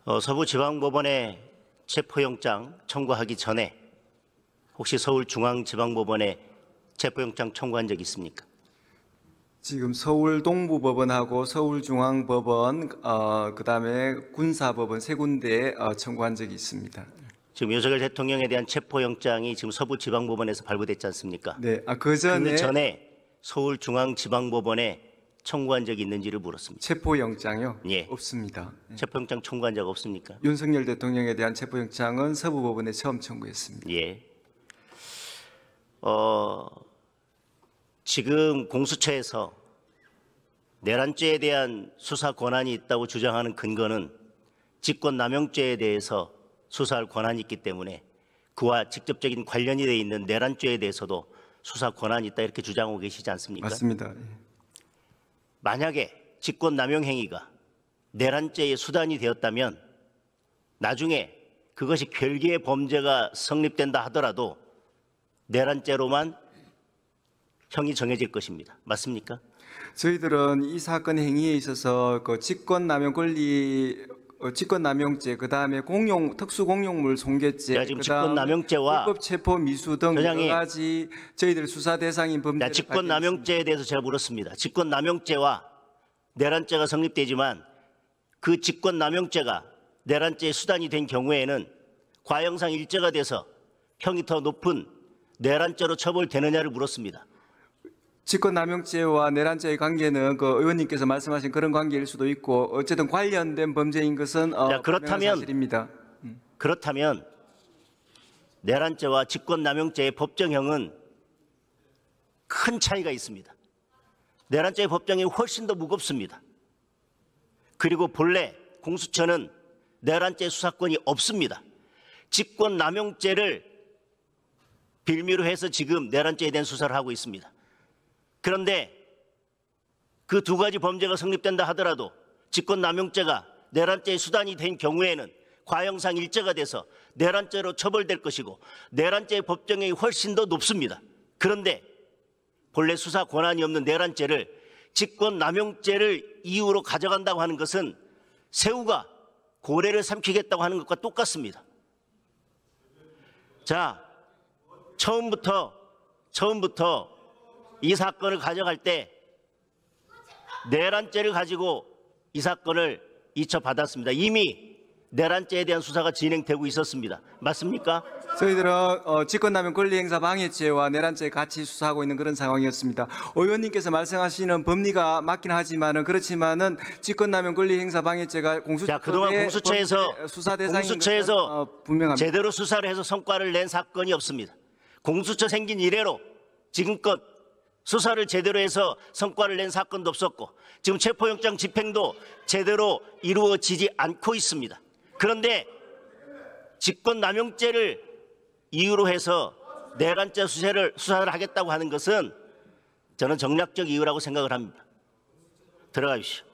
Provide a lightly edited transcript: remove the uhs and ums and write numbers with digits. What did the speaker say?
서부지방법원에 체포영장 청구하기 전에 혹시 서울중앙지방법원에 체포영장 청구한 적 있습니까? 지금 서울동부법원하고 서울중앙법원, 그다음에 군사법원 세 군데에 청구한 적이 있습니다. 지금 윤석열 대통령에 대한 체포영장이 지금 서부지방법원에서 발부됐지 않습니까? 네, 그 전에 서울중앙지방법원에 청구한 적이 있는지를 물었습니다. 체포영장요? 예. 없습니다. 체포영장 청구한 적 없습니까? 윤석열 대통령에 대한 체포영장은 서부법원에 처음 청구했습니다. 예. 지금 공수처에서 내란죄에 대한 수사 권한이 있다고 주장하는 근거는 직권남용죄에 대해서 수사할 권한이 있기 때문에 그와 직접적인 관련이 되어 있는 내란죄에 대해서도 수사 권한이 있다 이렇게 주장하고 계시지 않습니까? 맞습니다. 만약에 직권남용 행위가 내란죄의 수단이 되었다면 나중에 그것이 별개의 범죄가 성립된다 하더라도 내란죄로만 형이 정해질 것입니다. 맞습니까? 저희들은 이 사건 행위에 있어서 그 직권남용죄, 그다음에 특수공용물 손괴죄, 지금 직권남용죄와 불법 체포 미수 등 여러 가지 저희들 수사 대상인 범죄를 직권남용죄에 대해서 제가 물었습니다. 직권남용죄와 내란죄가 성립되지만 그 직권남용죄가 내란죄의 수단이 된 경우에는 과형상 일죄가 돼서 형이 더 높은 내란죄로 처벌되느냐를 물었습니다. 직권남용죄와 내란죄의 관계는 그 의원님께서 말씀하신 그런 관계일 수도 있고 어쨌든 관련된 범죄인 것은 분명한 사실입니다. 그렇다면 내란죄와 직권남용죄의 법정형은 큰 차이가 있습니다. 내란죄의 법정형이 훨씬 더 무겁습니다. 그리고 본래 공수처는 내란죄 수사권이 없습니다. 직권남용죄를 빌미로 해서 지금 내란죄에 대한 수사를 하고 있습니다. 그런데 그 두 가지 범죄가 성립된다 하더라도 직권남용죄가 내란죄의 수단이 된 경우에는 과형상 일죄가 돼서 내란죄로 처벌될 것이고 내란죄의 법정형이 훨씬 더 높습니다. 그런데 본래 수사 권한이 없는 내란죄를 직권남용죄를 이유로 가져간다고 하는 것은 새우가 고래를 삼키겠다고 하는 것과 똑같습니다. 자, 처음부터 이 사건을 가져갈 때 내란죄를 가지고 이 사건을 이첩받았습니다. 이미 내란죄에 대한 수사가 진행되고 있었습니다. 맞습니까? 저희들은 직권남용 권리행사 방해죄와 내란죄 같이 수사하고 있는 그런 상황이었습니다. 의원님께서 말씀하시는 법리가 맞긴 하지만은 그렇지만은 직권남용 권리행사 방해죄가 그동안 공수처에서 수사 대상인 것은 분명합니다. 제대로 수사를 해서 성과를 낸 사건이 없습니다. 공수처 생긴 이래로 지금껏 수사를 제대로 해서 성과를 낸 사건도 없었고 지금 체포영장 집행도 제대로 이루어지지 않고 있습니다. 그런데 직권남용죄를 이유로 해서 내란죄 수사를 하겠다고 하는 것은 저는 정략적 이유라고 생각을 합니다. 들어가십시오.